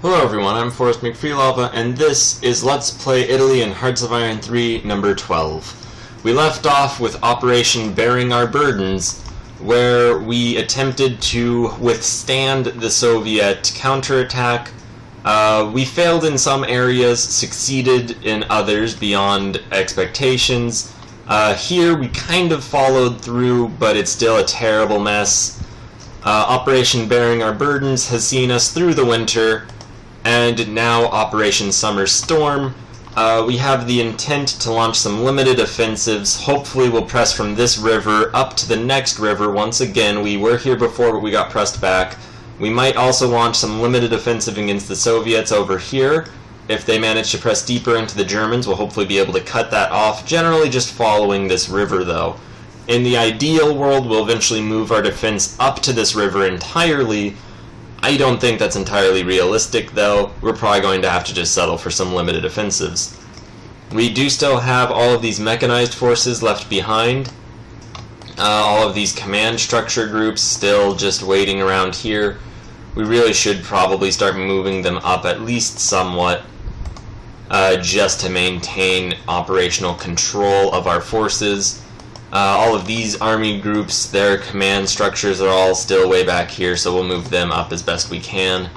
Hello everyone, I'm Forrest McFreelava, and this is Let's Play Italy in Hearts of Iron 3, number 12. We left off with Operation Bearing Our Burdens, where we attempted to withstand the Soviet counterattack. We failed in some areas, succeeded in others beyond expectations. Here we kind of followed through, but it's still a terrible mess. Operation Bearing Our Burdens has seen us through the winter, and now Operation Summer Storm. We have the intent to launch some limited offensives. Hopefully we'll press from this river up to the next river once again. We were here before, but we got pressed back. We might also launch some limited offensive against the Soviets over here. If they manage to press deeper into the Germans, we'll hopefully be able to cut that off, generally just following this river though. In the ideal world, we'll eventually move our defense up to this river entirely. I don't think that's entirely realistic, though. We're probably going to have to just settle for some limited offensives. We do still have all of these mechanized forces left behind. All of these command structure groups still just waiting around here. We really should probably start moving them up at least somewhat, just to maintain operational control of our forces. All of these army groups, their command structures are all still way back here, so we'll move them up as best we can.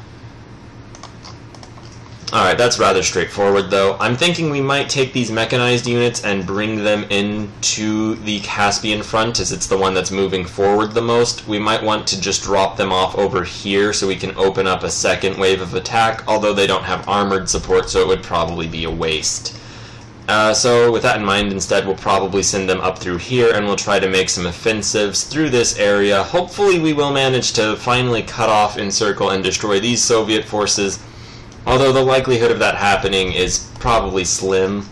Alright, that's rather straightforward though. I'm thinking we might take these mechanized units and bring them into the Caspian front, as it's the one that's moving forward the most. We might want to just drop them off over here so we can open up a second wave of attack, although they don't have armored support, so it would probably be a waste. So with that in mind, instead we'll probably send them up through here, and we'll try to make some offensives through this area. Hopefully we will manage to finally cut off, encircle, and destroy these Soviet forces, although the likelihood of that happening is probably slim.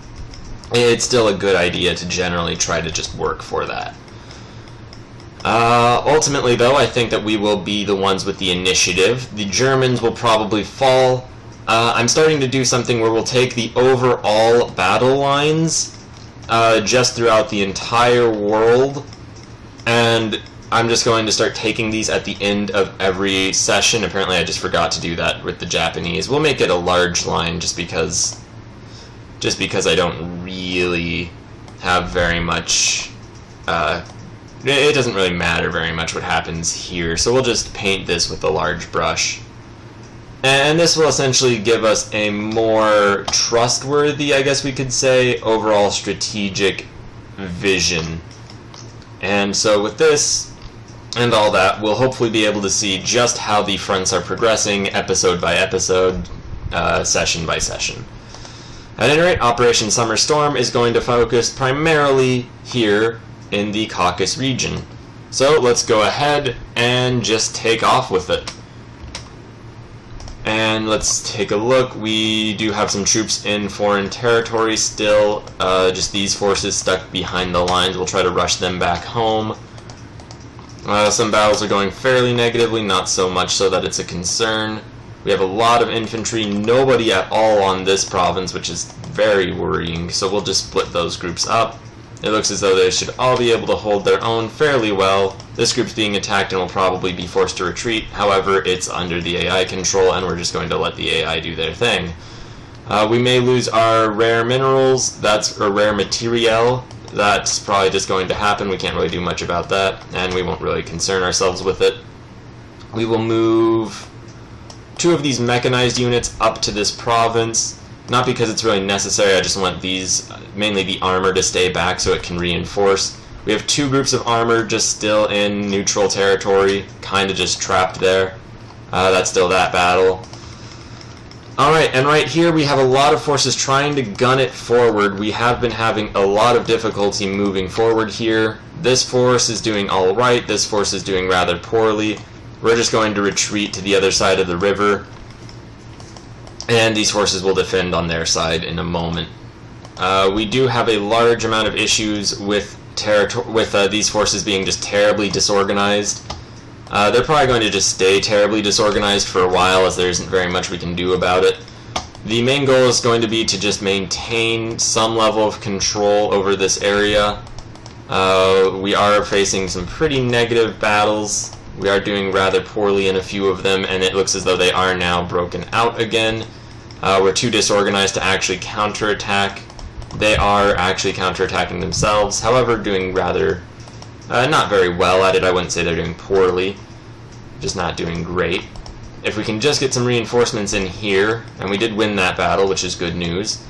It's still a good idea to generally try to just work for that. Ultimately though, I think that we will be the ones with the initiative. The Germans will probably fall. I'm starting to do something where we'll take the overall battle lines just throughout the entire world, and I'm just going to start taking these at the end of every session. Apparently I just forgot to do that with the Japanese. We'll make it a large line just because I don't really have very much, it doesn't really matter very much what happens here, so we'll just paint this with a large brush. And this will essentially give us a more trustworthy, I guess we could say, overall strategic vision. And so with this and all that, we'll hopefully be able to see just how the fronts are progressing episode by episode, session by session. At any rate, Operation Summer Storm is going to focus primarily here in the Caucasus region. So let's go ahead and just take off with it. And let's take a look. We do have some troops in foreign territory still, just these forces stuck behind the lines. We'll try to rush them back home. Some battles are going fairly negatively, not so much so that it's a concern. We have a lot of infantry, nobody at all on this province, which is very worrying, so we'll just split those groups up. It looks as though they should all be able to hold their own fairly well. This group's being attacked and will probably be forced to retreat. However, it's under the AI control, and we're just going to let the AI do their thing. We may lose our rare minerals, or rare materiel. That's probably just going to happen. We can't really do much about that, and we won't really concern ourselves with it. We will move 2 of these mechanized units up to this province. Not because it's really necessary, I just want these, mainly the armor, to stay back so it can reinforce. We have 2 groups of armor just still in neutral territory, kind of just trapped there. That's still that battle. Alright, and right here we have a lot of forces trying to gun it forward. We have been having a lot of difficulty moving forward here. This force is doing alright, this force is doing rather poorly. We're just going to retreat to the other side of the river, and these forces will defend on their side in a moment. We do have a large amount of issues with these forces being just terribly disorganized. They're probably going to just stay terribly disorganized for a while, as there isn't very much we can do about it. The main goal is going to be to just maintain some level of control over this area. We are facing some pretty negative battles We are doing rather poorly in a few of them, and it looks as though they are now broken out again. We're too disorganized to actually counterattack. They are actually counterattacking themselves, however, doing rather not very well at it. I wouldn't say they're doing poorly, just not doing great. If we can just get some reinforcements in here, and we did win that battle, which is good news.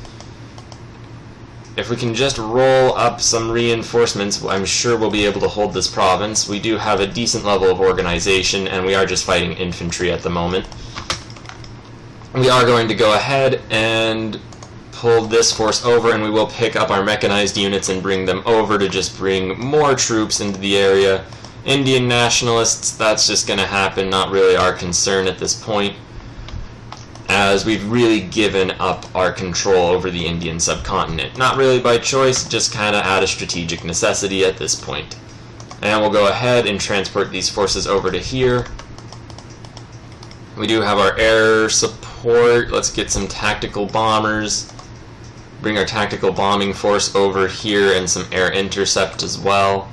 If we can just roll up some reinforcements, I'm sure we'll be able to hold this province. We do have a decent level of organization, and we are just fighting infantry at the moment. We are going to go ahead and pull this force over, and we will pick up our mechanized units and bring them over to just bring more troops into the area. Indian nationalists, that's just going to happen, not really our concern at this point, as we've really given up our control over the Indian subcontinent. Not really by choice, just kind of out of strategic necessity at this point. And we'll go ahead and transport these forces over to here. We do have our air support. Let's get some tactical bombers. Bring our tactical bombing force over here and some air intercept as well.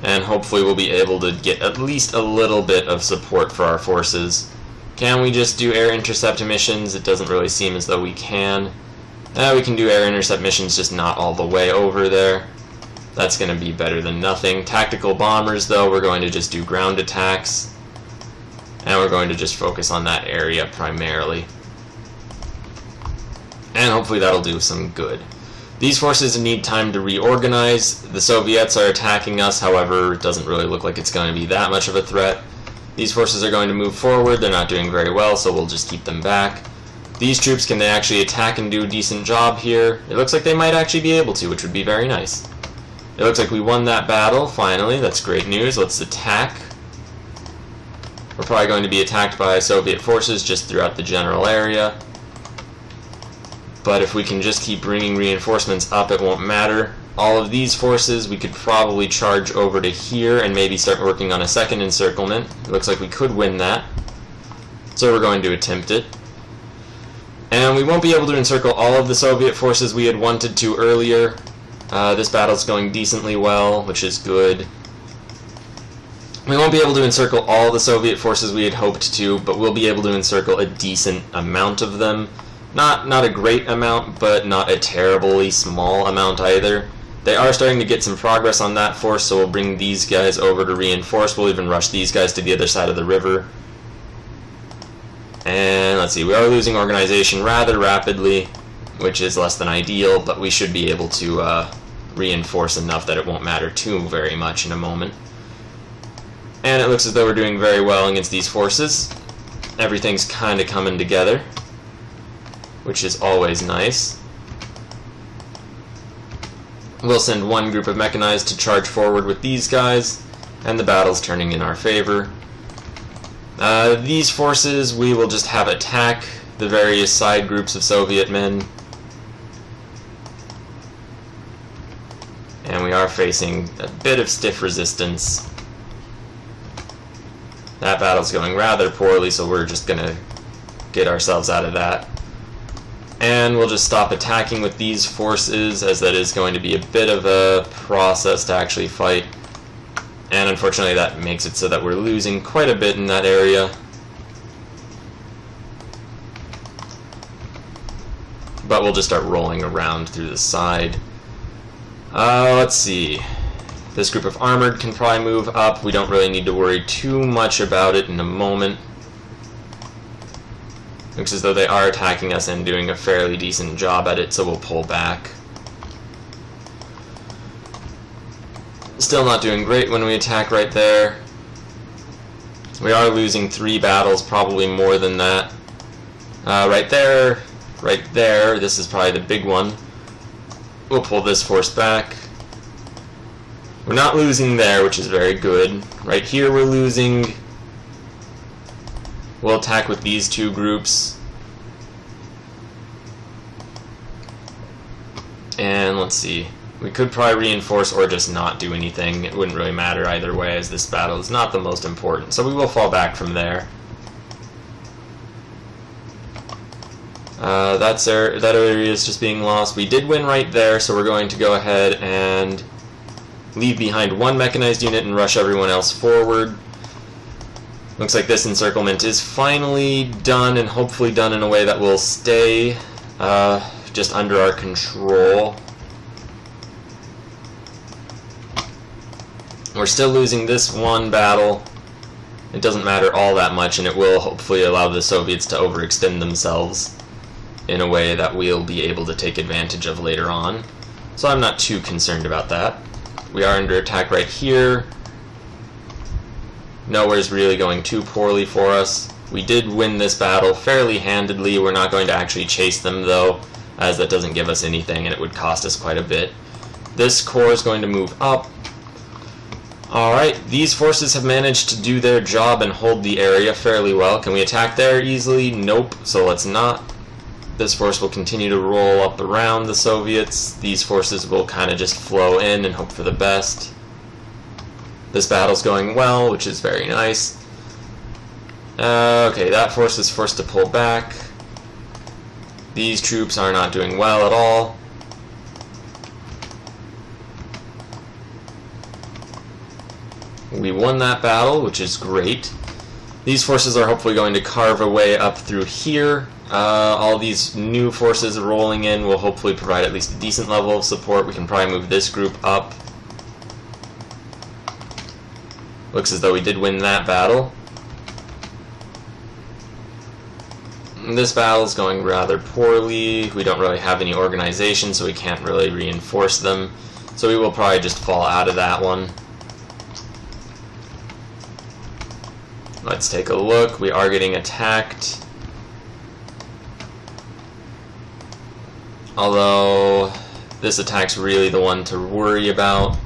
And hopefully we'll be able to get at least a little bit of support for our forces. Can we just do air intercept missions? It doesn't really seem as though we can. We can do air intercept missions, just not all the way over there. That's going to be better than nothing. Tactical bombers, though, we're going to just do ground attacks. And we're going to just focus on that area primarily. And hopefully that'll do some good. These forces need time to reorganize. The Soviets are attacking us, however, it doesn't really look like it's going to be that much of a threat. These forces are going to move forward. They're not doing very well, so we'll just keep them back. These troops, can they actually attack and do a decent job here? It looks like they might actually be able to, which would be very nice. It looks like we won that battle, finally. That's great news. Let's attack. We're probably going to be attacked by Soviet forces just throughout the general area. But if we can just keep bringing reinforcements up, it won't matter. All of these forces, we could probably charge over to here and maybe start working on a second encirclement. It looks like we could win that. So we're going to attempt it. And we won't be able to encircle all of the Soviet forces we had wanted to earlier. This battle's going decently well, which is good. We won't be able to encircle all the Soviet forces we had hoped to, but we'll be able to encircle a decent amount of them. Not a great amount, but not a terribly small amount either. They are starting to get some progress on that force, so we'll bring these guys over to reinforce. We'll even rush these guys to the other side of the river. And let's see, we are losing organization rather rapidly, which is less than ideal, but we should be able to reinforce enough that it won't matter too very much in a moment. And it looks as though we're doing very well against these forces. Everything's kind of coming together, which is always nice. We'll send one group of mechanized to charge forward with these guys, and the battle's turning in our favor. These forces, we will just have attack the various side groups of Soviet men. And we are facing a bit of stiff resistance. That battle's going rather poorly, so we're just gonna get ourselves out of that. And we'll just stop attacking with these forces, as that is going to be a bit of a process to actually fight. And unfortunately that makes it so that we're losing quite a bit in that area. But we'll just start rolling around through the side. Let's see. This group of armored can probably move up. We don't really need to worry too much about it in a moment. Looks as though they are attacking us and doing a fairly decent job at it, so we'll pull back. Still not doing great when we attack right there. We are losing 3 battles, probably more than that. Right there, this is probably the big one. We'll pull this force back. We're not losing there, which is very good. Right here we're losing. We'll attack with these 2 groups. And let's see. We could probably reinforce or just not do anything. It wouldn't really matter either way, as this battle is not the most important. So we will fall back from there. That area is just being lost. We did win right there, so we're going to go ahead and leave behind one mechanized unit and rush everyone else forward. Looks like this encirclement is finally done, and hopefully done in a way that will stay just under our control. We're still losing this one battle. It doesn't matter all that much, and it will hopefully allow the Soviets to overextend themselves in a way that we'll be able to take advantage of later on. So I'm not too concerned about that. We are under attack right here. Nowhere's really going too poorly for us. We did win this battle fairly handedly. We're not going to actually chase them though, as that doesn't give us anything and it would cost us quite a bit. This corps is going to move up. Alright, these forces have managed to do their job and hold the area fairly well. Can we attack there easily? Nope, so let's not. This force will continue to roll up around the Soviets. These forces will kind of just flow in and hope for the best. This battle's going well, which is very nice. Okay, that force is forced to pull back. These troops are not doing well at all. We won that battle, which is great. These forces are hopefully going to carve a way up through here. All these new forces rolling in will hopefully provide at least a decent level of support. We can probably move this group up. Looks as though we did win that battle. This battle is going rather poorly. We don't really have any organization, so we can't really reinforce them. So we will probably just fall out of that one. Let's take a look. We are getting attacked. Although, this attack's really the one to worry about.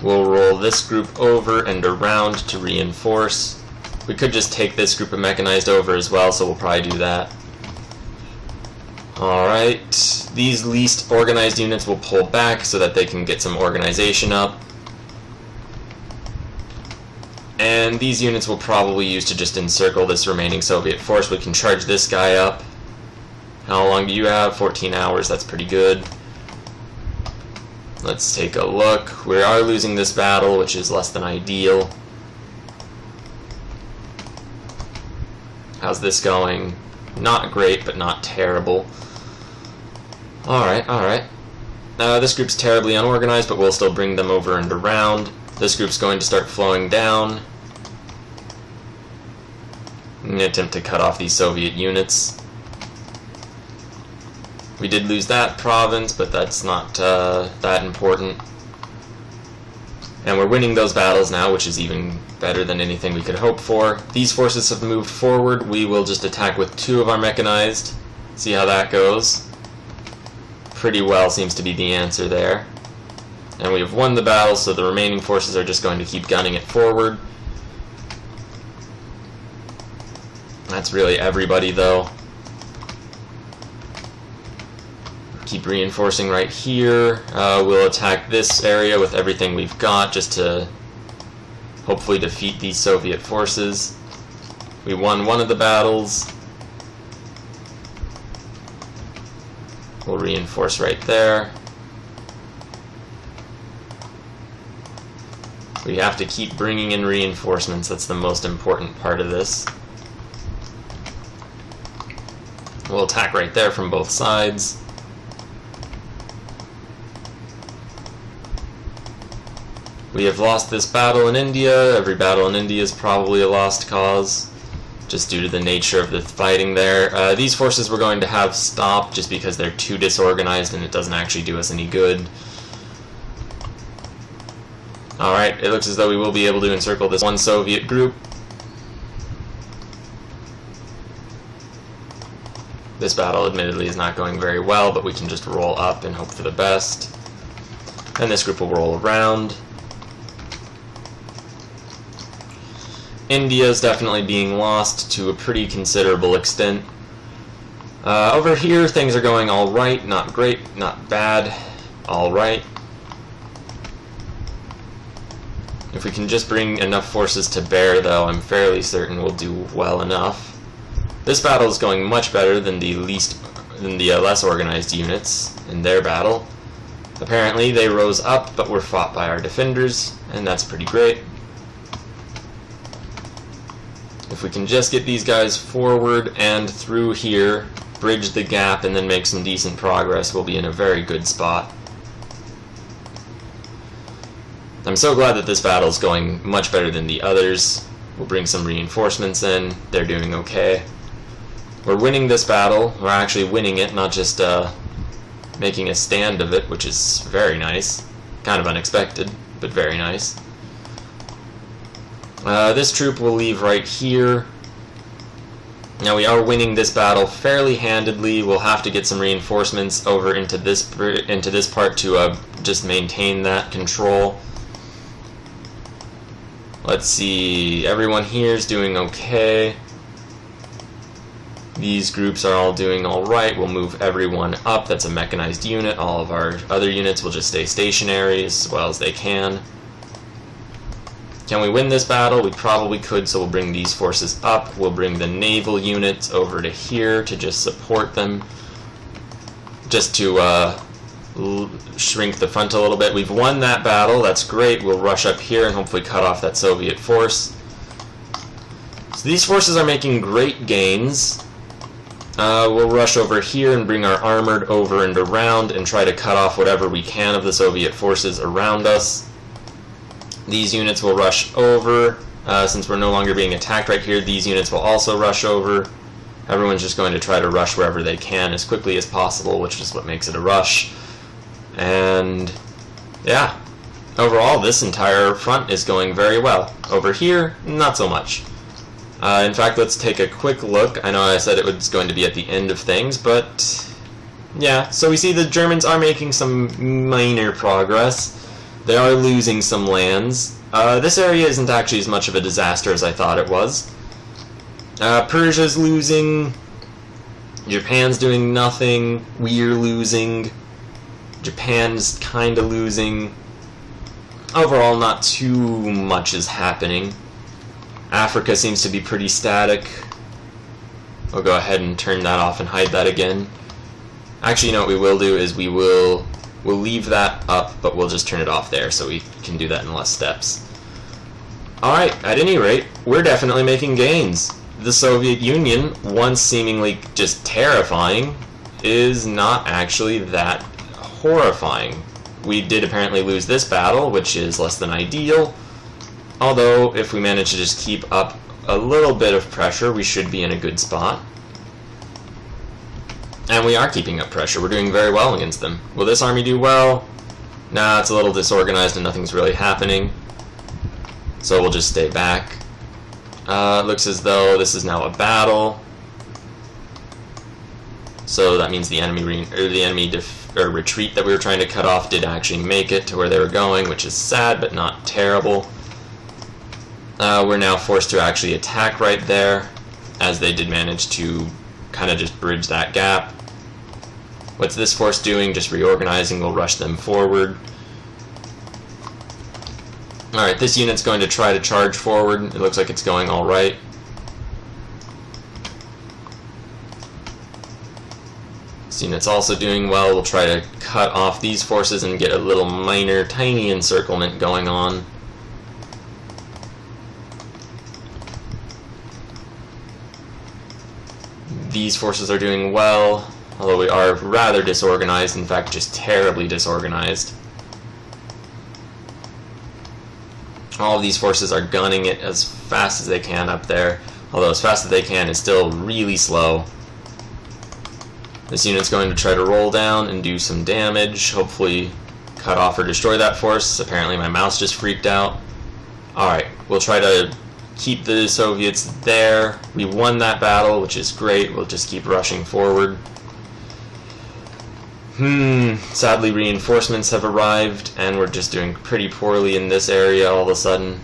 We'll roll this group over and around to reinforce. We could just take this group of mechanized over as well, so we'll probably do that. Alright, these least organized units will pull back so that they can get some organization up. And these units will probably use to just encircle this remaining Soviet force. We can charge this guy up. How long do you have? 14 hours, that's pretty good. Let's take a look. We are losing this battle, which is less than ideal. How's this going? Not great, but not terrible. Alright, alright. This group's terribly unorganized, but we'll still bring them over and around. This group's going to start flowing down. I'm going to attempt to cut off these Soviet units. We did lose that province, but that's not that important. And we're winning those battles now, which is even better than anything we could hope for. These forces have moved forward. We will just attack with 2 of our mechanized. See how that goes. Pretty well seems to be the answer there. And we have won the battle, so the remaining forces are just going to keep gunning it forward. That's really everybody, though. Keep reinforcing right here. We'll attack this area with everything we've got, just to hopefully defeat these Soviet forces. We won one of the battles. We'll reinforce right there. We have to keep bringing in reinforcements. That's the most important part of this. We'll attack right there from both sides. We have lost this battle in India. Every battle in India is probably a lost cause, just due to the nature of the fighting there. These forces we're going to have stop just because they're too disorganized and it doesn't actually do us any good. Alright, it looks as though we will be able to encircle this one Soviet group. This battle admittedly is not going very well, but we can just roll up and hope for the best. And this group will roll around. India is definitely being lost to a pretty considerable extent. Over here, things are going alright, not great, not bad, alright. If we can just bring enough forces to bear, though, I'm fairly certain we'll do well enough. This battle is going much better than the less organized units in their battle. Apparently they rose up but were fought by our defenders, and that's pretty great. If we can just get these guys forward and through here, bridge the gap, and then make some decent progress, we'll be in a very good spot. I'm so glad that this battle is going much better than the others. We'll bring some reinforcements in. They're doing okay. We're winning this battle. We're actually winning it, not just making a stand of it, which is very nice. Kind of unexpected, but very nice. This troop will leave right here. Now we are winning this battle fairly handedly. We'll have to get some reinforcements over into this part to just maintain that control. Let's see, everyone here is doing okay. These groups are all doing alright. We'll move everyone up. That's a mechanized unit. All of our other units will just stay stationary as well as they can. Can we win this battle? We probably could, so we'll bring these forces up. We'll bring the naval units over to here to just support them. Just to shrink the front a little bit. We've won that battle. That's great. We'll rush up here and hopefully cut off that Soviet force. So these forces are making great gains. We'll rush over here and bring our armored over and around and try to cut off whatever we can of the Soviet forces around us. These units will rush over. Since we're no longer being attacked right here, these units will also rush over. Everyone's just going to try to rush wherever they can as quickly as possible, which is what makes it a rush. And yeah, overall this entire front is going very well. Over here, not so much. In fact, let's take a quick look. I know I said it was going to be at the end of things, but yeah, so we see the Germans are making some minor progress. They are losing some lands. This area isn't actually as much of a disaster as I thought it was. Persia's losing. Japan's doing nothing. We're losing. Japan's kinda losing. Overall, not too much is happening. Africa seems to be pretty static. We'll go ahead and turn that off and hide that again. Actually, you know what we will do is we'll leave that up, but we'll just turn it off there so we can do that in less steps. Alright, at any rate, we're definitely making gains. The Soviet Union, once seemingly just terrifying, is not actually that horrifying. We did apparently lose this battle, which is less than ideal. Although, if we manage to just keep up a little bit of pressure, we should be in a good spot. And we are keeping up pressure. We're doing very well against them. Will this army do well? Nah, it's a little disorganized and nothing's really happening. So we'll just stay back. It looks as though this is now a battle. So that means the enemy retreat that we were trying to cut off did actually make it to where they were going, which is sad but not terrible. We're now forced to actually attack right there, as they did manage to kind of just bridge that gap. What's this force doing? Just reorganizing. We'll rush them forward. Alright, this unit's going to try to charge forward. It looks like it's going alright. This unit's also doing well. We'll try to cut off these forces and get a little minor, tiny encirclement going on. These forces are doing well, although we are rather disorganized, in fact just terribly disorganized. All of these forces are gunning it as fast as they can up there, although as fast as they can is still really slow. This unit's going to try to roll down and do some damage, hopefully cut off or destroy that force. Apparently my mouse just freaked out. Alright, we'll try to keep the Soviets there. We won that battle, which is great. We'll just keep rushing forward. Sadly reinforcements have arrived, and we're just doing pretty poorly in this area all of a sudden.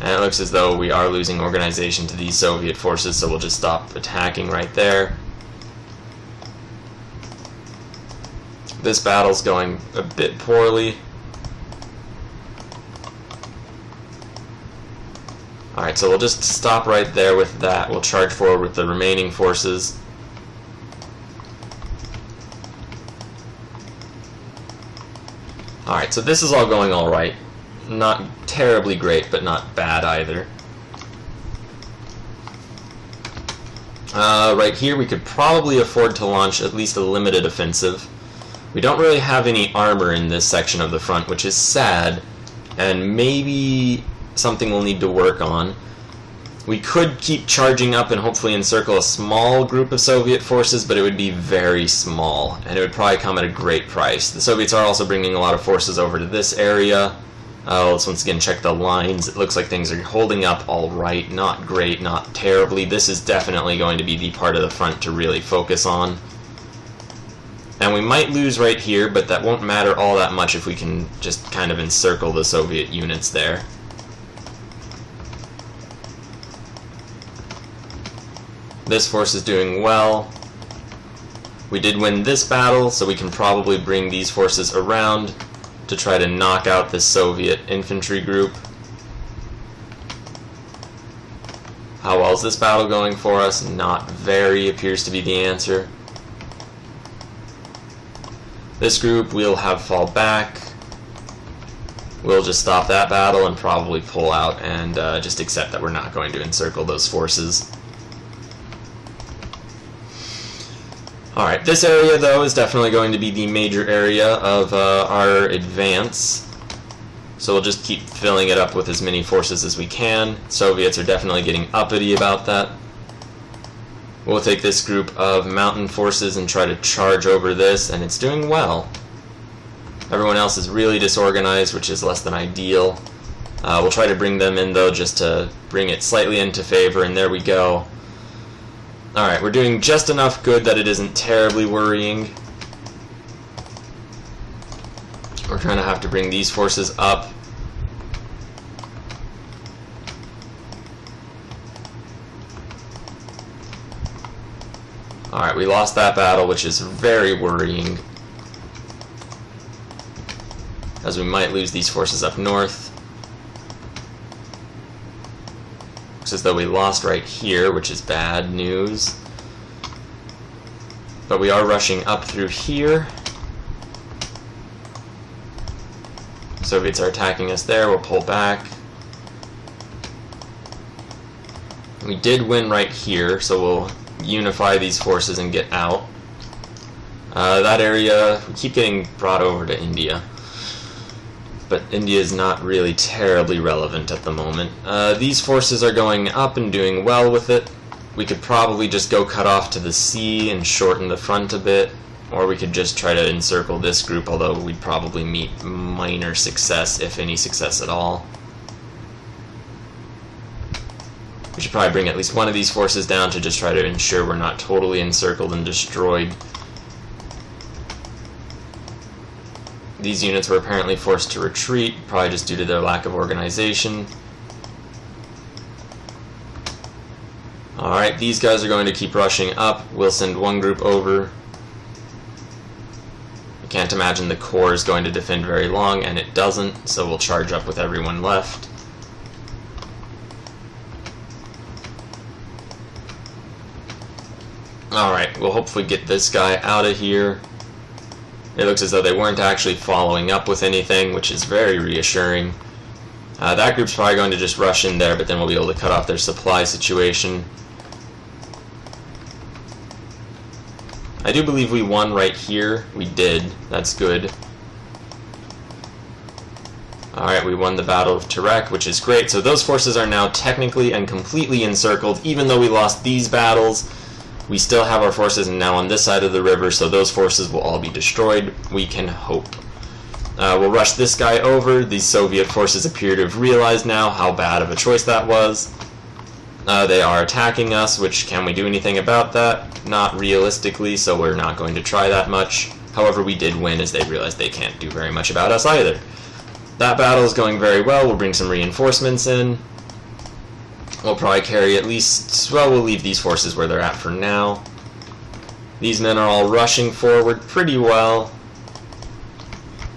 And it looks as though we are losing organization to these Soviet forces, so we'll just stop attacking right there. This battle's going a bit poorly. Alright, so we'll just stop right there with that. We'll charge forward with the remaining forces. Alright, so this is all going alright. Not terribly great, but not bad either. Right here we could probably afford to launch at least a limited offensive. We don't really have any armor in this section of the front, which is sad, and maybe something we'll need to work on. We could keep charging up and hopefully encircle a small group of Soviet forces, but it would be very small, and it would probably come at a great price. The Soviets are also bringing a lot of forces over to this area. Let's once again check the lines. It looks like things are holding up all right. Not great, not terribly. This is definitely going to be the part of the front to really focus on. And we might lose right here, but that won't matter all that much if we can just kind of encircle the Soviet units there. This force is doing well. We did win this battle, so we can probably bring these forces around to try to knock out this Soviet infantry group. How well is this battle going for us? Not very appears to be the answer. This group we'll have fall back. We'll just stop that battle and probably pull out and just accept that we're not going to encircle those forces. Alright, this area though is definitely going to be the major area of our advance. So we'll just keep filling it up with as many forces as we can. Soviets are definitely getting uppity about that. We'll take this group of mountain forces and try to charge over this, and it's doing well. Everyone else is really disorganized, which is less than ideal. We'll try to bring them in though, just to bring it slightly into favor, and there we go. Alright, we're doing just enough good that it isn't terribly worrying. We're trying to have to bring these forces up. Alright, we lost that battle, which is very worrying, as we might lose these forces up north. Looks as though we lost right here, which is bad news. But we are rushing up through here. Soviets are attacking us there, we'll pull back. We did win right here, so we'll unify these forces and get out. That area, we keep getting brought over to India. But India is not really terribly relevant at the moment. These forces are going up and doing well with it. We could probably just go cut off to the sea and shorten the front a bit, or we could just try to encircle this group, although we'd probably meet minor success, if any success at all. We should probably bring at least one of these forces down to just try to ensure we're not totally encircled and destroyed. These units were apparently forced to retreat, probably just due to their lack of organization. Alright, these guys are going to keep rushing up. We'll send one group over. I can't imagine the Corps is going to defend very long, and it doesn't, so we'll charge up with everyone left. Alright, we'll hopefully get this guy out of here. It looks as though they weren't actually following up with anything, which is very reassuring. That group's probably going to just rush in there, but then we'll be able to cut off their supply situation. I do believe we won right here. We did. That's good. Alright, we won the Battle of Terek, which is great. So those forces are now technically and completely encircled. Even though we lost these battles, we still have our forces now on this side of the river, so those forces will all be destroyed, we can hope. We'll rush this guy over. These Soviet forces appear to have realized now how bad of a choice that was. They are attacking us, which can we do anything about that? Not realistically, so we're not going to try that much. However, we did win, as they realized they can't do very much about us either. That battle is going very well. We'll bring some reinforcements in. We'll probably carry at least, well, we'll leave these forces where they're at for now. These men are all rushing forward pretty well.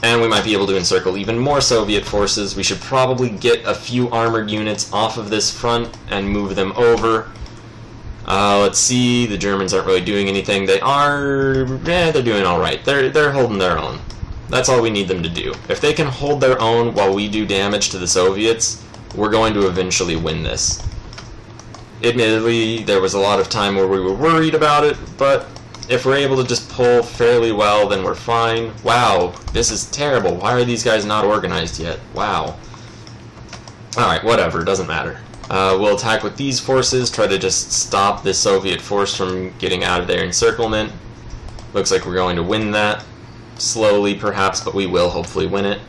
And we might be able to encircle even more Soviet forces. We should probably get a few armored units off of this front and move them over. Let's see, the Germans aren't really doing anything. They are, they're doing alright. They're holding their own. That's all we need them to do. If they can hold their own while we do damage to the Soviets, we're going to eventually win this. Admittedly, there was a lot of time where we were worried about it, but if we're able to just pull fairly well, then we're fine. Wow, this is terrible. Why are these guys not organized yet? Wow. Alright, whatever, doesn't matter. We'll attack with these forces, try to just stop this Soviet force from getting out of their encirclement. Looks like we're going to win that. Slowly, perhaps, but we will hopefully win it.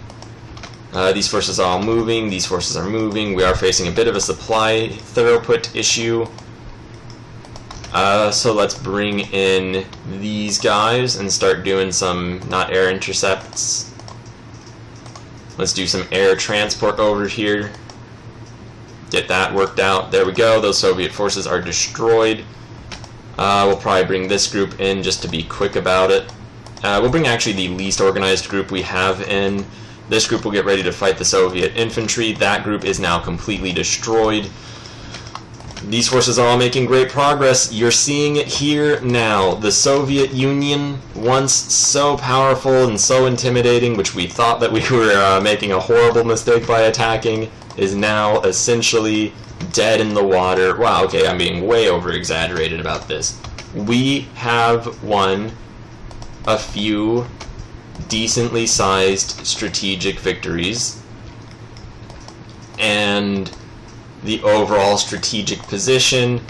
These forces are all moving, these forces are moving. We are facing a bit of a supply throughput issue. So let's bring in these guys and start doing some, not air intercepts. Let's do some air transport over here. Get that worked out. There we go, those Soviet forces are destroyed. We'll probably bring this group in just to be quick about it. We'll bring actually the least organized group we have in. This group will get ready to fight the Soviet infantry. That group is now completely destroyed. These forces are all making great progress. You're seeing it here now. The Soviet Union, once so powerful and so intimidating, which we thought that we were making a horrible mistake by attacking, is now essentially dead in the water. Wow, okay, I'm being way over-exaggerated about this. We have won a few decently sized strategic victories, and the overall strategic position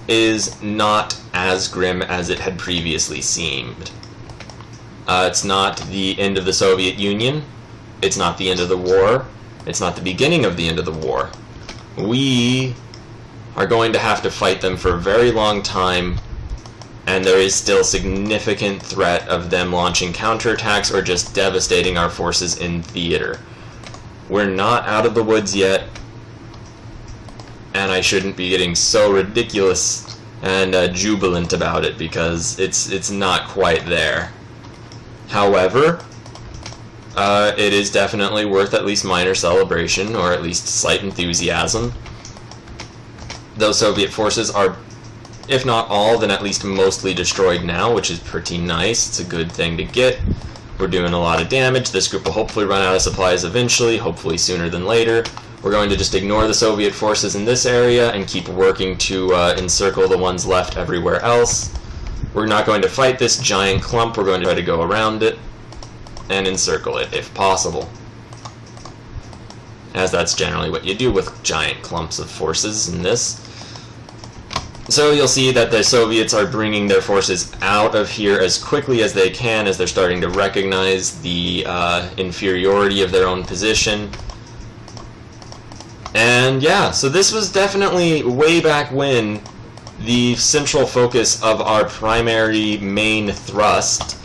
is not as grim as it had previously seemed. It's not the end of the Soviet Union, it's not the end of the war, it's not the beginning of the end of the war. We are going to have to fight them for a very long time, and there is still significant threat of them launching counterattacks or just devastating our forces in theater. We're not out of the woods yet, and I shouldn't be getting so ridiculous and jubilant about it, because it's not quite there. However, it is definitely worth at least minor celebration, or at least slight enthusiasm. Those Soviet forces are, if not all, then at least mostly destroyed now, which is pretty nice. It's a good thing to get. We're doing a lot of damage. This group will hopefully run out of supplies eventually, hopefully sooner than later. We're going to just ignore the Soviet forces in this area and keep working to encircle the ones left everywhere else. We're not going to fight this giant clump. We're going to try to go around it and encircle it if possible, as that's generally what you do with giant clumps of forces in this. So you'll see that the Soviets are bringing their forces out of here as quickly as they can, as they're starting to recognize the inferiority of their own position. And yeah, so this was definitely way back when the central focus of our primary main thrust.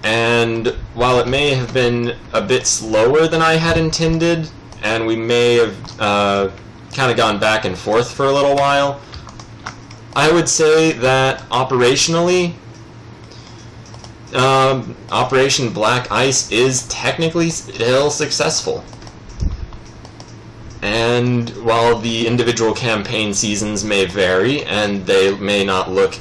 And while it may have been a bit slower than I had intended, and we may have kind of gone back and forth for a little while, I would say that operationally, Operation Black Ice is technically still successful. And while the individual campaign seasons may vary, and they may not look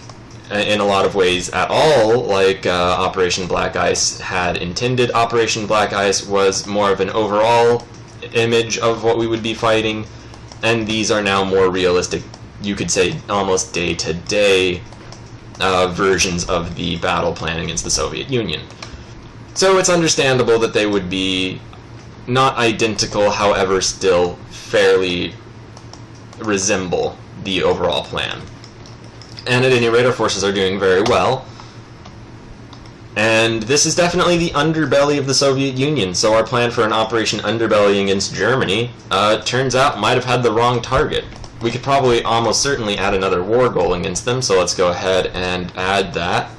in a lot of ways at all like Operation Black Ice had intended, Operation Black Ice was more of an overall image of what we would be fighting, and these are now more realistic, you could say almost day-to-day versions of the battle plan against the Soviet Union. So it's understandable that they would be not identical, however still fairly resemble the overall plan. And at any rate, our forces are doing very well. And this is definitely the underbelly of the Soviet Union, so our plan for an Operation Underbelly against Germany turns out might have had the wrong target. We could probably almost certainly add another war goal against them, so let's go ahead and add that.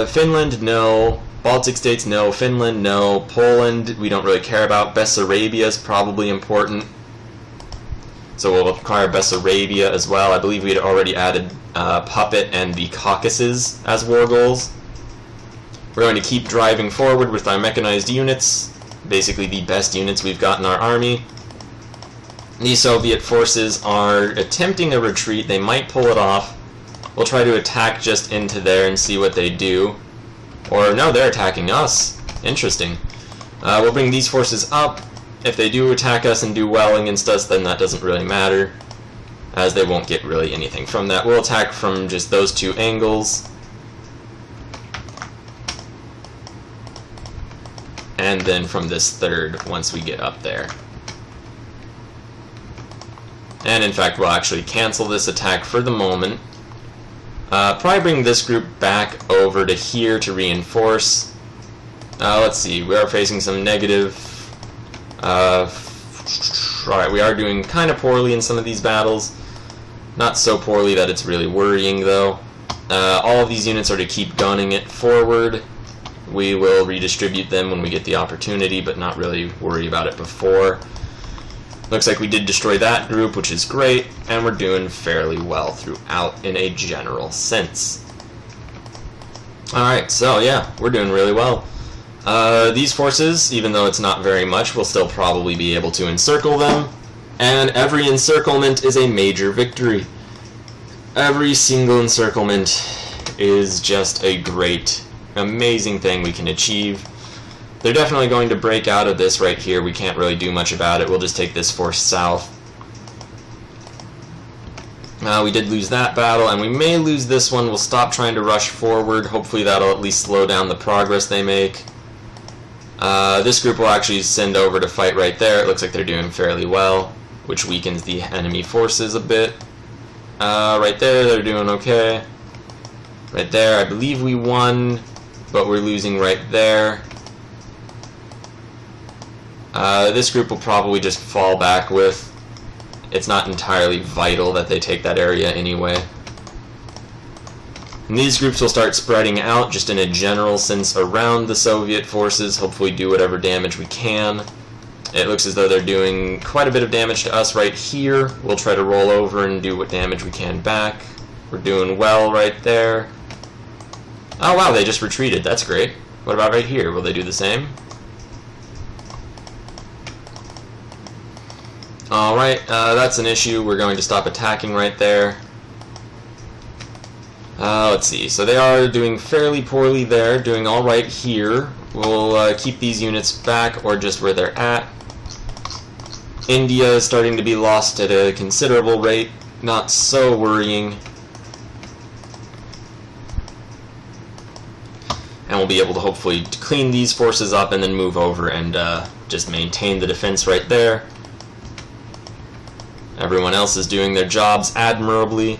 Finland, no. Baltic states, no. Finland, no. Poland, we don't really care about. Bessarabia is probably important, so we'll acquire Bessarabia as well. I believe we had already added Puppet and the Caucasus as war goals. We're going to keep driving forward with our mechanized units, basically the best units we've got in our army. These Soviet forces are attempting a retreat. They might pull it off. We'll try to attack just into there and see what they do. Or no, they're attacking us. Interesting. We'll bring these forces up. If they do attack us and do well against us, then that doesn't really matter, as they won't get really anything from that. We'll attack from just those two angles. And then from this third once we get up there. And in fact, we'll actually cancel this attack for the moment. Probably bring this group back over to here to reinforce. Let's see, we are facing some negative. Alright, we are doing kind of poorly in some of these battles. Not so poorly that it's really worrying, though. All of these units are to keep gunning it forward. We will redistribute them when we get the opportunity, but not really worry about it before. Looks like we did destroy that group, which is great, and we're doing fairly well throughout in a general sense. Alright, so yeah, we're doing really well. These forces, even though it's not very much, we'll still probably be able to encircle them, and every encirclement is a major victory. Every single encirclement is just a great, amazing thing we can achieve. They're definitely going to break out of this right here. We can't really do much about it. We'll just take this force south. We did lose that battle, and we may lose this one. We'll stop trying to rush forward. Hopefully that'll at least slow down the progress they make. This group will actually send over to fight right there. It looks like they're doing fairly well, which weakens the enemy forces a bit. Right there, they're doing okay. Right there, I believe we won, but we're losing right there. This group will probably just fall back with. It's not entirely vital that they take that area anyway. And these groups will start spreading out just in a general sense around the Soviet forces, hopefully do whatever damage we can. It looks as though they're doing quite a bit of damage to us right here. We'll try to roll over and do what damage we can back. We're doing well right there. Oh wow, they just retreated. That's great. What about right here? Will they do the same? Alright, that's an issue. We're going to stop attacking right there. Let's see. So they are doing fairly poorly there, doing alright here. We'll keep these units back or just where they're at. India is starting to be lost at a considerable rate. Not so worrying. And we'll be able to hopefully clean these forces up and then move over and just maintain the defense right there. Everyone else is doing their jobs admirably.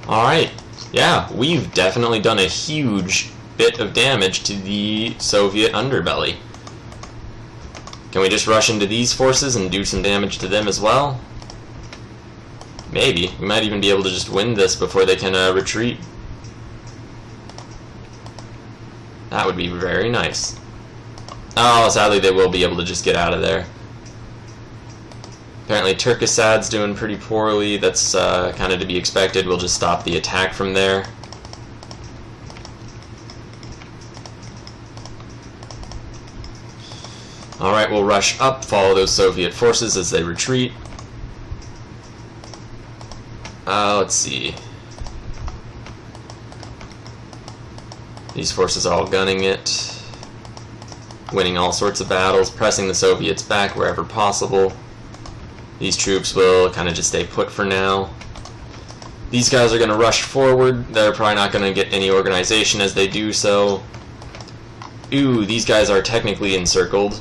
Alright, yeah, we've definitely done a huge bit of damage to the Soviet underbelly. Can we just rush into these forces and do some damage to them as well? Maybe. We might even be able to just win this before they can retreat. That would be very nice. Oh, sadly they will be able to just get out of there. Apparently Turkasad's doing pretty poorly. That's kind of to be expected. We'll just stop the attack from there. Alright, we'll rush up, follow those Soviet forces as they retreat. Let's see. These forces are all gunning it. Winning all sorts of battles, pressing the Soviets back wherever possible. These troops will kind of just stay put for now. These guys are going to rush forward. They're probably not going to get any organization as they do so. Ooh, these guys are technically encircled.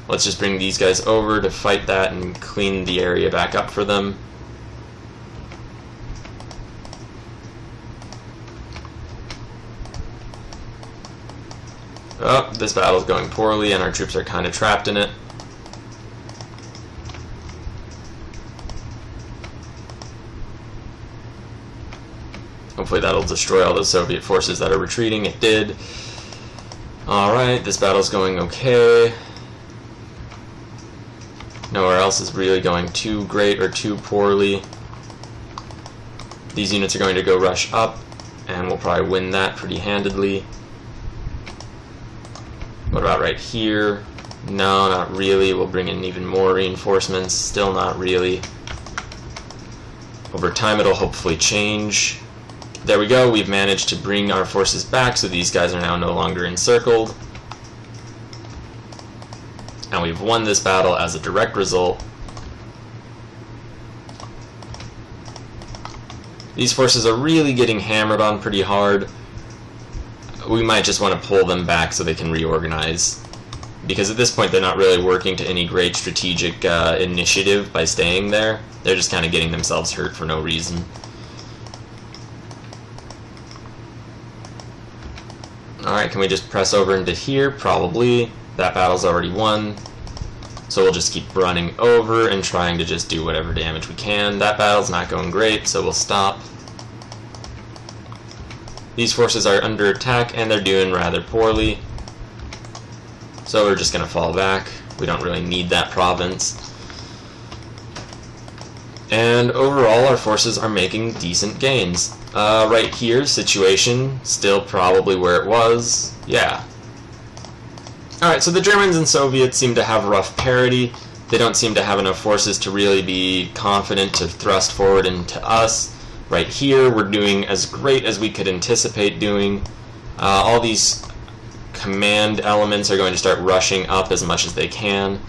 Let's just bring these guys over to fight that and clean the area back up for them. Oh, this battle's going poorly and our troops are kind of trapped in it. Hopefully that'll destroy all those Soviet forces that are retreating. It did. Alright, this battle's going okay. Nowhere else is really going too great or too poorly. These units are going to go rush up, and we'll probably win that pretty handedly. What about right here? No, not really. We'll bring in even more reinforcements. Still not really. Over time it'll hopefully change. There we go, we've managed to bring our forces back, so these guys are now no longer encircled. And we've won this battle as a direct result. These forces are really getting hammered on pretty hard. We might just want to pull them back so they can reorganize, because at this point they're not really working to any great strategic initiative by staying there. They're just kind of getting themselves hurt for no reason. Alright, can we just press over into here? Probably. That battle's already won. So we'll just keep running over and trying to just do whatever damage we can. That battle's not going great, so we'll stop. These forces are under attack and they're doing rather poorly. So we're just going to fall back. We don't really need that province. And overall our forces are making decent gains. Right here, situation still probably where it was. Yeah. Alright, so the Germans and Soviets seem to have rough parity. They don't seem to have enough forces to really be confident to thrust forward into us. Right here, we're doing as great as we could anticipate doing. All these command elements are going to start rushing up as much as they can.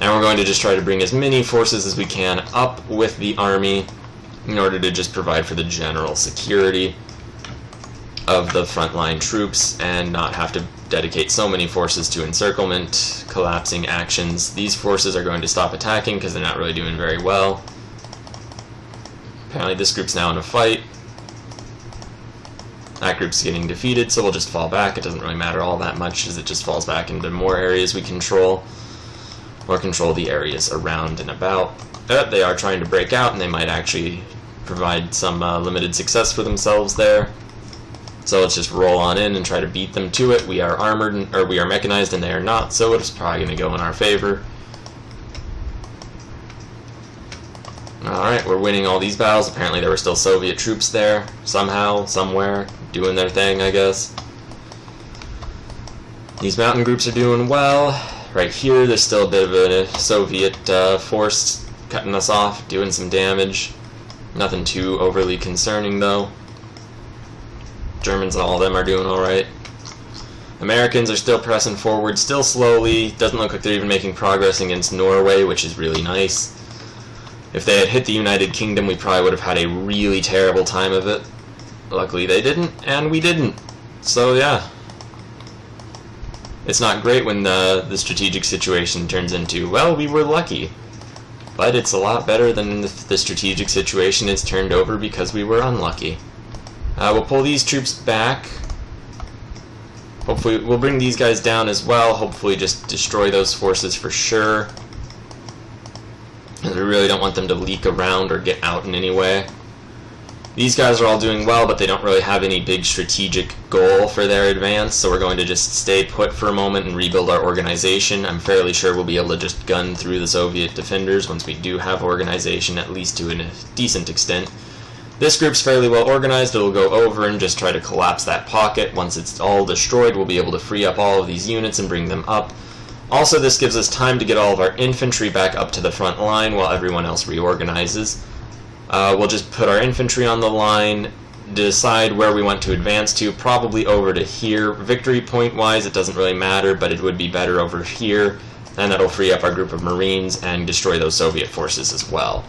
And we're going to just try to bring as many forces as we can up with the army in order to just provide for the general security of the frontline troops and not have to dedicate so many forces to encirclement, collapsing actions. These forces are going to stop attacking because they're not really doing very well. Apparently this group's now in a fight. That group's getting defeated, so we'll just fall back. It doesn't really matter all that much as it just falls back into more areas we control, or control the areas around and about. They are trying to break out, and they might actually provide some limited success for themselves there. So let's just roll on in and try to beat them to it. We are armored, or we are mechanized, and they are not, so it's probably going to go in our favor. Alright, we're winning all these battles. Apparently there were still Soviet troops there, somehow, somewhere, doing their thing, I guess. These mountain groups are doing well. Right here, there's still a bit of a Soviet force cutting us off, doing some damage. Nothing too overly concerning, though. Germans and all of them are doing alright. Americans are still pressing forward, still slowly. Doesn't look like they're even making progress against Norway, which is really nice. If they had hit the United Kingdom, we probably would have had a really terrible time of it. Luckily they didn't, and we didn't. So yeah. It's not great when the strategic situation turns into, well, we were lucky. But it's a lot better than if the strategic situation is turned over because we were unlucky. We'll pull these troops back. Hopefully, we'll bring these guys down as well. Hopefully just destroy those forces for sure. We really don't want them to leak around or get out in any way. These guys are all doing well, but they don't really have any big strategic goal for their advance, so we're going to just stay put for a moment and rebuild our organization. I'm fairly sure we'll be able to just gun through the Soviet defenders once we do have organization, at least to a decent extent. This group's fairly well organized. It'll go over and just try to collapse that pocket. Once it's all destroyed, we'll be able to free up all of these units and bring them up. Also, this gives us time to get all of our infantry back up to the front line while everyone else reorganizes. We'll just put our infantry on the line, decide where we want to advance to, probably over to here. Victory point-wise, it doesn't really matter, but it would be better over here, and that'll free up our group of Marines and destroy those Soviet forces as well.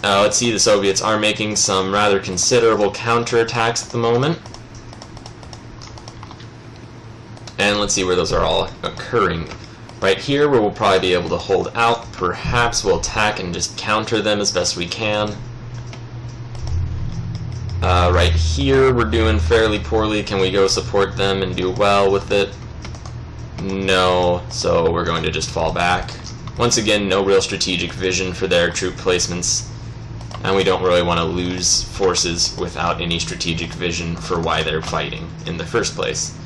Let's see, the Soviets are making some rather considerable counterattacks at the moment. And let's see where those are all occurring. Right here, where we'll probably be able to hold out. Perhaps we'll attack and just counter them as best we can. Right here, we're doing fairly poorly. Can we go support them and do well with it? No, so we're going to just fall back. Once again, no real strategic vision for their troop placements, and we don't really want to lose forces without any strategic vision for why they're fighting in the first place.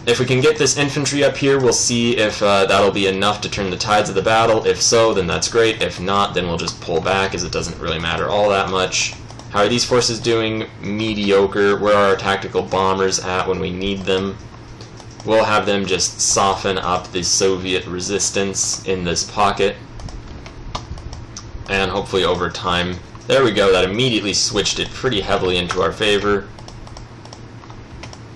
If we can get this infantry up here, we'll see if that'll be enough to turn the tides of the battle. If so, then that's great. If not, then we'll just pull back, as it doesn't really matter all that much. How are these forces doing? Mediocre. Where are our tactical bombers at when we need them? We'll have them just soften up the Soviet resistance in this pocket. And hopefully over time There we go, that immediately switched it pretty heavily into our favor.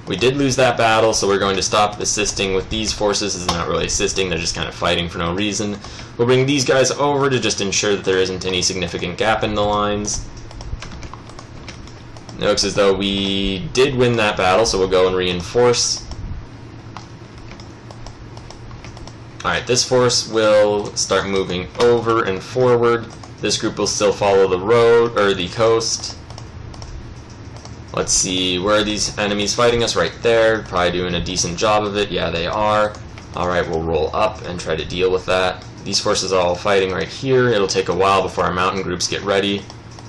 We did lose that battle, so we're going to stop assisting with these forces. It's not really assisting, they're just kind of fighting for no reason. We'll bring these guys over to just ensure that there isn't any significant gap in the lines. It looks as though we did win that battle, so we'll go and reinforce. Alright, this force will start moving over and forward. This group will still follow the road, or the coast. Let's see, where are these enemies fighting us? Right there, probably doing a decent job of it. Yeah, they are. Alright, we'll roll up and try to deal with that. These forces are all fighting right here. It'll take a while before our mountain groups get ready,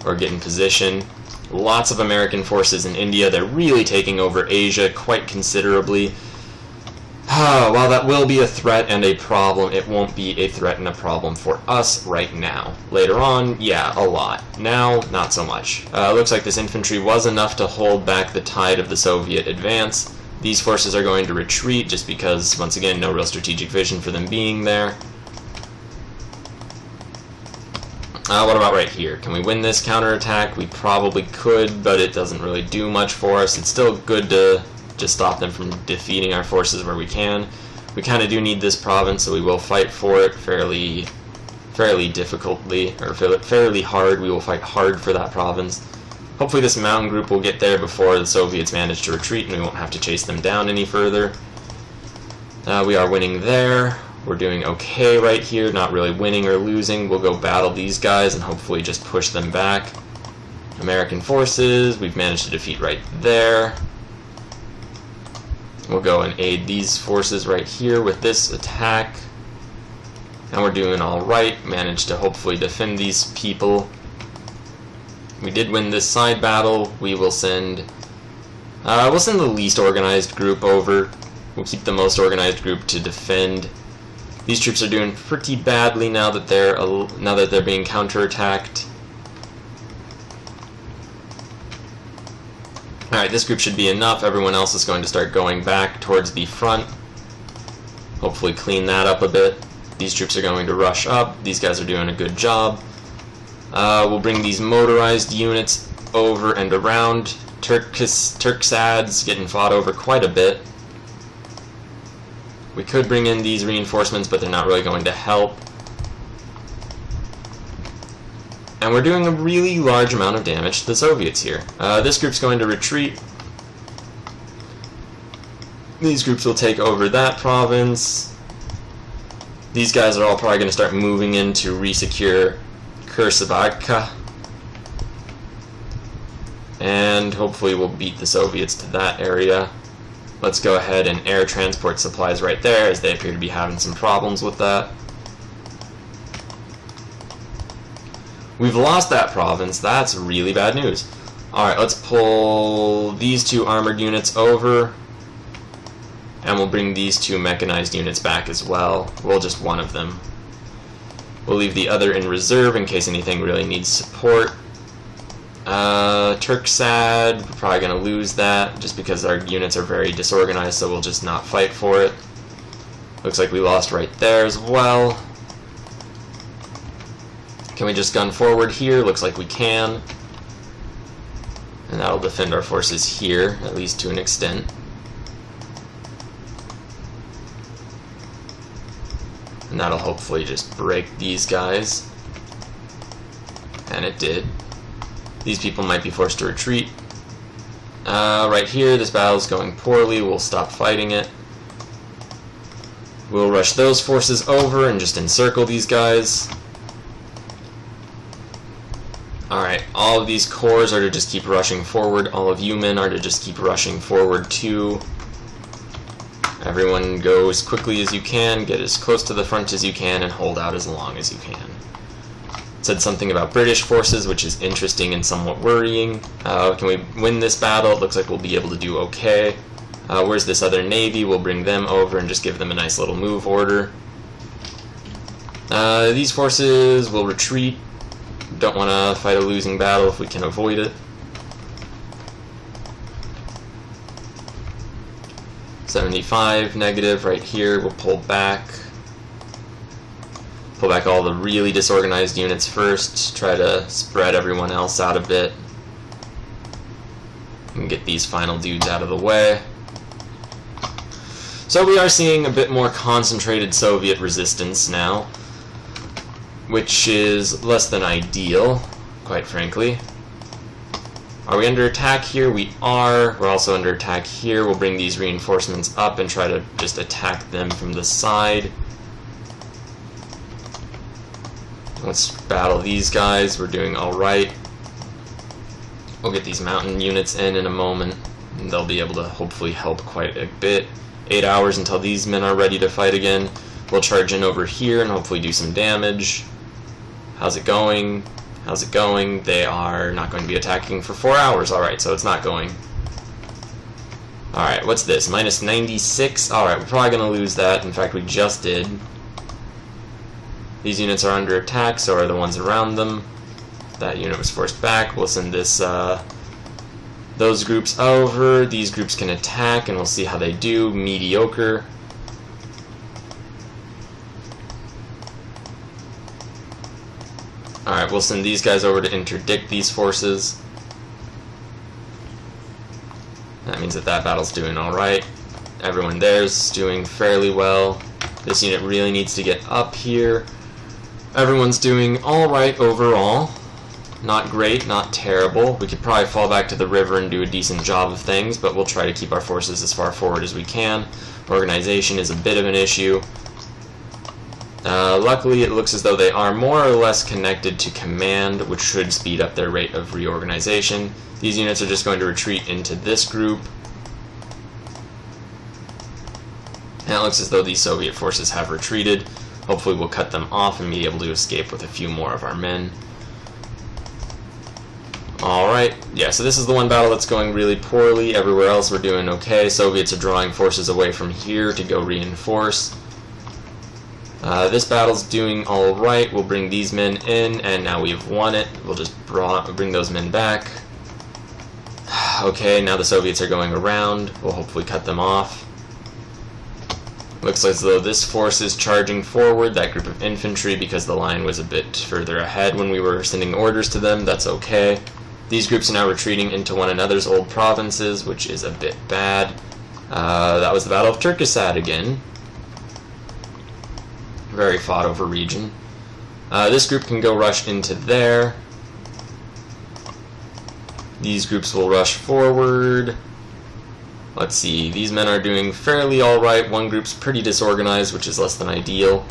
or get in position. Lots of American forces in India. They're really taking over Asia quite considerably. While that will be a threat and a problem, it won't be a threat and a problem for us right now. Later on, yeah, a lot. Now, not so much. Looks like this infantry was enough to hold back the tide of the Soviet advance. These forces are going to retreat just because, once again, no real strategic vision for them being there. What about right here? Can we win this counterattack? We probably could, but it doesn't really do much for us. It's still good to just stop them from defeating our forces where we can. We kind of do need this province, so we will fight for it fairly difficultly, or fairly hard. We will fight hard for that province. Hopefully this mountain group will get there before the Soviets manage to retreat, and we won't have to chase them down any further. We are winning there. We're doing okay right here, not really winning or losing. We'll go battle these guys and hopefully just push them back. American forces, we've managed to defeat right there. We'll go and aid these forces right here with this attack. And we're doing alright. Managed to hopefully defend these people. We did win this side battle. We will send the least organized group over. We'll keep the most organized group to defend. These troops are doing pretty badly now that they're being counterattacked. Alright, this group should be enough. Everyone else is going to start going back towards the front. Hopefully clean that up a bit. These troops are going to rush up. These guys are doing a good job. We'll bring these motorized units over and around. Turksad's getting fought over quite a bit. We could bring in these reinforcements, but they're not really going to help. And we're doing a really large amount of damage to the Soviets here. This group's going to retreat. These groups will take over that province. These guys are all probably going to start moving in to re-secure Kursabagka. And hopefully we'll beat the Soviets to that area. Let's go ahead and air transport supplies right there, as they appear to be having some problems with that. We've lost that province. That's really bad news. Alright, let's pull these two armored units over. And we'll bring these two mechanized units back as well. Well, just one of them. We'll leave the other in reserve in case anything really needs support. Turksad, we're probably going to lose that just because our units are very disorganized, so we'll just not fight for it. Looks like we lost right there as well. Can we just gun forward here? Looks like we can. And that'll defend our forces here, at least to an extent. And that'll hopefully just break these guys. And it did. These people might be forced to retreat. Right here, this battle's going poorly. We'll stop fighting it. We'll rush those forces over and just encircle these guys. Alright, all of these corps are to just keep rushing forward. All of you men are to just keep rushing forward too. Everyone go as quickly as you can, get as close to the front as you can, and hold out as long as you can. It said something about British forces, which is interesting and somewhat worrying. Can we win this battle? It looks like we'll be able to do okay. Where's this other navy? We'll bring them over and just give them a nice little move order. These forces will retreat. Don't want to fight a losing battle if we can avoid it. 75 negative right here. We'll pull back. Pull back all the really disorganized units first, try to spread everyone else out a bit, and get these final dudes out of the way. So we are seeing a bit more concentrated Soviet resistance now, which is less than ideal, quite frankly. Are we under attack here? We are. We're also under attack here. We'll bring these reinforcements up and try to just attack them from the side. Let's battle these guys. We're doing alright. We'll get these mountain units in a moment, and they'll be able to hopefully help quite a bit. 8 hours until these men are ready to fight again. We'll charge in over here and hopefully do some damage. How's it going? How's it going? They are not going to be attacking for 4 hours. Alright, so it's not going. Alright, what's this? Minus 96? Alright, we're probably going to lose that. In fact, we just did. These units are under attack, so are the ones around them. That unit was forced back. We'll send this, those groups over. These groups can attack, and we'll see how they do. Mediocre. Alright, we'll send these guys over to interdict these forces. That means that battle's doing alright. Everyone there's doing fairly well. This unit really needs to get up here. Everyone's doing alright overall. Not great, not terrible. We could probably fall back to the river and do a decent job of things, but we'll try to keep our forces as far forward as we can. Organization is a bit of an issue. Luckily, it looks as though they are more or less connected to command, which should speed up their rate of reorganization. These units are just going to retreat into this group. And it looks as though these Soviet forces have retreated. Hopefully we'll cut them off and be able to escape with a few more of our men. Alright, yeah, so this is the one battle that's going really poorly. Everywhere else we're doing okay. Soviets are drawing forces away from here to go reinforce. This battle's doing alright. We'll bring these men in, and now we've won it. We'll just bring those men back. Okay, now the Soviets are going around. We'll hopefully cut them off. Looks as though this force is charging forward, that group of infantry, because the line was a bit further ahead when we were sending orders to them. That's okay. These groups are now retreating into one another's old provinces, which is a bit bad. That was the Battle of Caucasus again. Very fought over region. This group can go rush into there. These groups will rush forward. Let's see, these men are doing fairly alright. One group's pretty disorganized, which is less than ideal.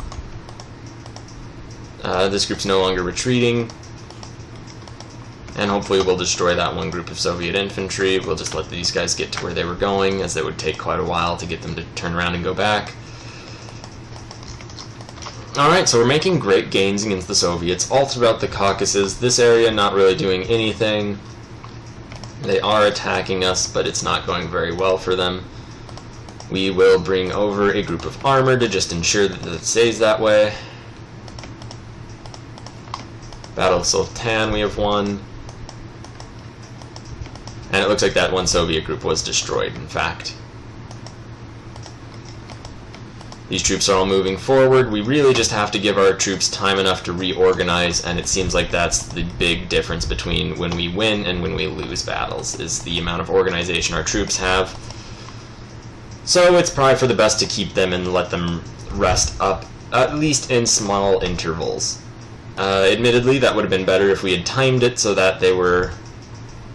This group's no longer retreating. And hopefully we'll destroy that one group of Soviet infantry. We'll just let these guys get to where they were going, as it would take quite a while to get them to turn around and go back. Alright, so we're making great gains against the Soviets all throughout the Caucasus. This area not really doing anything. They are attacking us, but it's not going very well for them. We will bring over a group of armor to just ensure that it stays that way. Battle of Sultan we have won. And it looks like that one Soviet group was destroyed, in fact. These troops are all moving forward. We really just have to give our troops time enough to reorganize, and it seems like that's the big difference between when we win and when we lose battles, is the amount of organization our troops have. So it's probably for the best to keep them and let them rest up, at least in small intervals. Admittedly, that would have been better if we had timed it so that they were...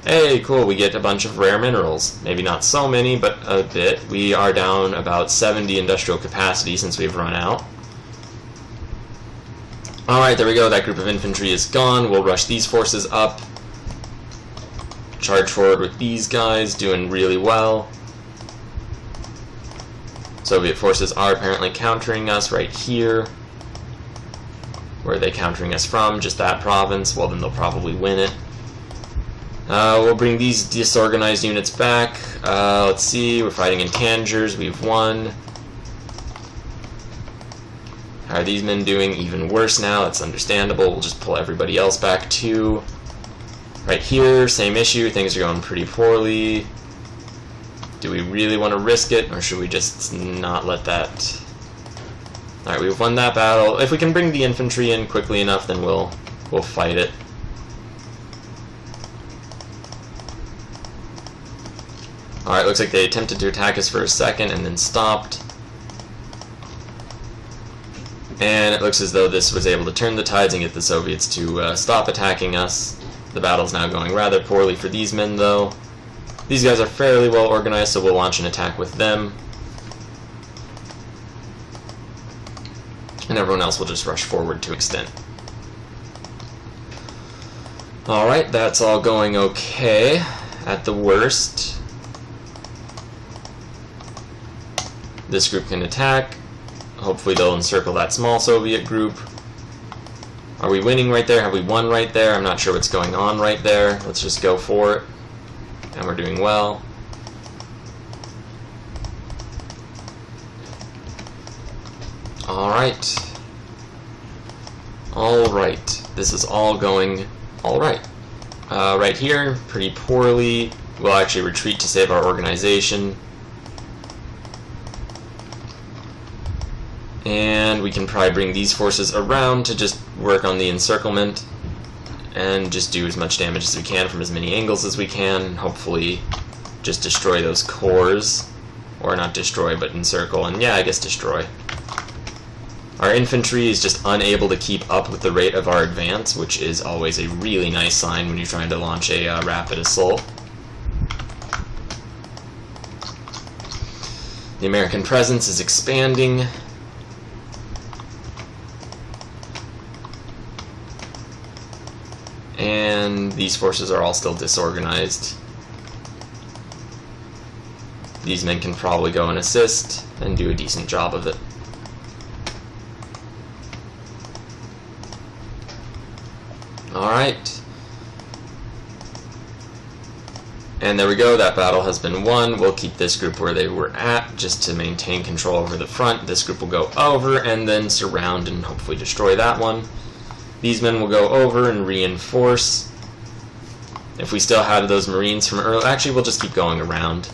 Hey, cool, we get a bunch of rare minerals. Maybe not so many, but a bit. We are down about 70 industrial capacity since we've run out. Alright, there we go. That group of infantry is gone. We'll rush these forces up. Charge forward with these guys, doing really well. Soviet forces are apparently countering us right here. Where are they countering us from? Just that province? Well, then they'll probably win it. We'll bring these disorganized units back. Let's see, we're fighting in Tangiers, we've won. How are these men doing? Even worse now, that's understandable. We'll just pull everybody else back too. Right here, same issue, things are going pretty poorly. Do we really want to risk it, or should we just not let that Alright, we've won that battle. If we can bring the infantry in quickly enough, then we'll fight it. Alright, looks like they attempted to attack us for a second and then stopped. And it looks as though this was able to turn the tides and get the Soviets to stop attacking us. The battle's now going rather poorly for these men, though. These guys are fairly well organized, so we'll launch an attack with them. And everyone else will just rush forward to extent. Alright, that's all going okay at the worst. This group can attack. Hopefully they'll encircle that small Soviet group. Are we winning right there? Have we won right there? I'm not sure what's going on right there. Let's just go for it. And we're doing well. Alright. Alright. This is all going alright. Right here, pretty poorly. We'll actually retreat to save our organization. And we can probably bring these forces around to just work on the encirclement and just do as much damage as we can from as many angles as we can. Hopefully just destroy those cores. Or not destroy, but encircle. And yeah, I guess destroy. Our infantry is just unable to keep up with the rate of our advance, which is always a really nice sign when you're trying to launch a rapid assault. The American presence is expanding. And these forces are all still disorganized. These men can probably go and assist and do a decent job of it. Alright. And there we go, that battle has been won. We'll keep this group where they were at just to maintain control over the front. This group will go over and then surround and hopefully destroy that one. These men will go over and reinforce. If we still had those Marines from earlier, actually we'll just keep going around.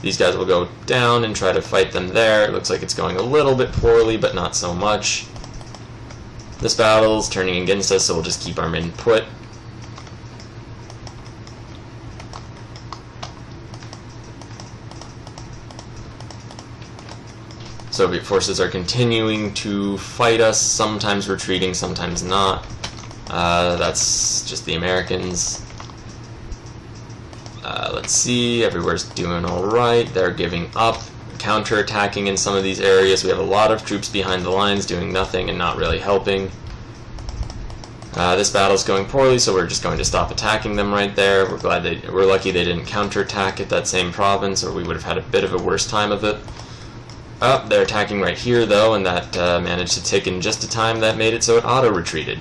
These guys will go down and try to fight them there. It looks like it's going a little bit poorly, but not so much. This battle's turning against us, so we'll just keep our men put. Soviet forces are continuing to fight us, sometimes retreating, sometimes not. That's just the Americans. Let's see, everywhere's doing alright. They're giving up, counterattacking in some of these areas. We have a lot of troops behind the lines doing nothing and not really helping. This battle's going poorly, so we're just going to stop attacking them right there. We're lucky they didn't counterattack at that same province, or we would have had a bit of a worse time of it. Oh, they're attacking right here, though, and that managed to tick in just a time that made it so it auto-retreated.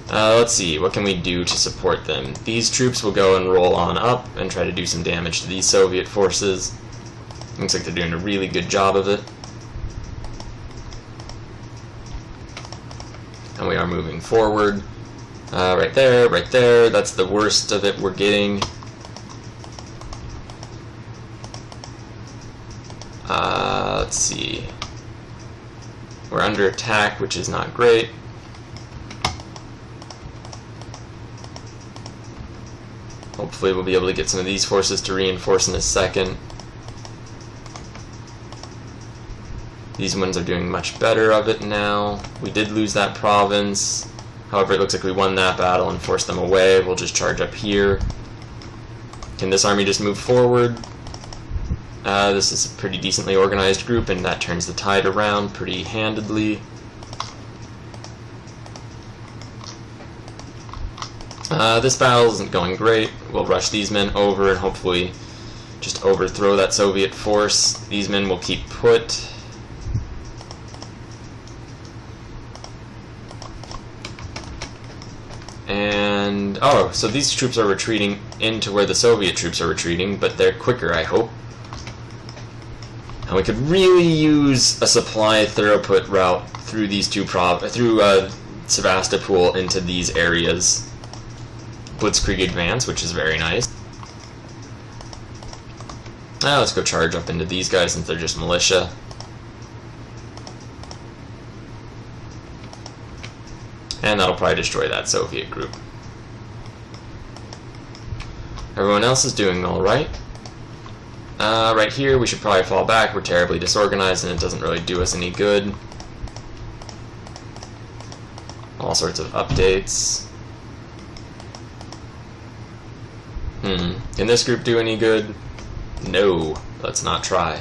Let's see, what can we do to support them? These troops will go and roll on up and try to do some damage to these Soviet forces. Looks like they're doing a really good job of it. And we are moving forward. Right there, that's the worst of it we're getting. Let's see. We're under attack, which is not great. Hopefully we'll be able to get some of these forces to reinforce in a second. These ones are doing much better of it now. We did lose that province. However, it looks like we won that battle and forced them away. We'll just charge up here. Can this army just move forward? This is a pretty decently organized group, and that turns the tide around pretty handedly. This battle isn't going great. We'll rush these men over and hopefully just overthrow that Soviet force. These men will keep put. And, oh, so these troops are retreating into where the Soviet troops are retreating, but they're quicker, I hope. And we could really use a supply throughput route through these through Sevastopol into these areas. Blitzkrieg advance, which is very nice. Now let's go charge up into these guys since they're just militia. And that'll probably destroy that Soviet group. Everyone else is doing alright. Right here, we should probably fall back. We're terribly disorganized and it doesn't really do us any good. All sorts of updates. Can this group do any good? No. Let's not try.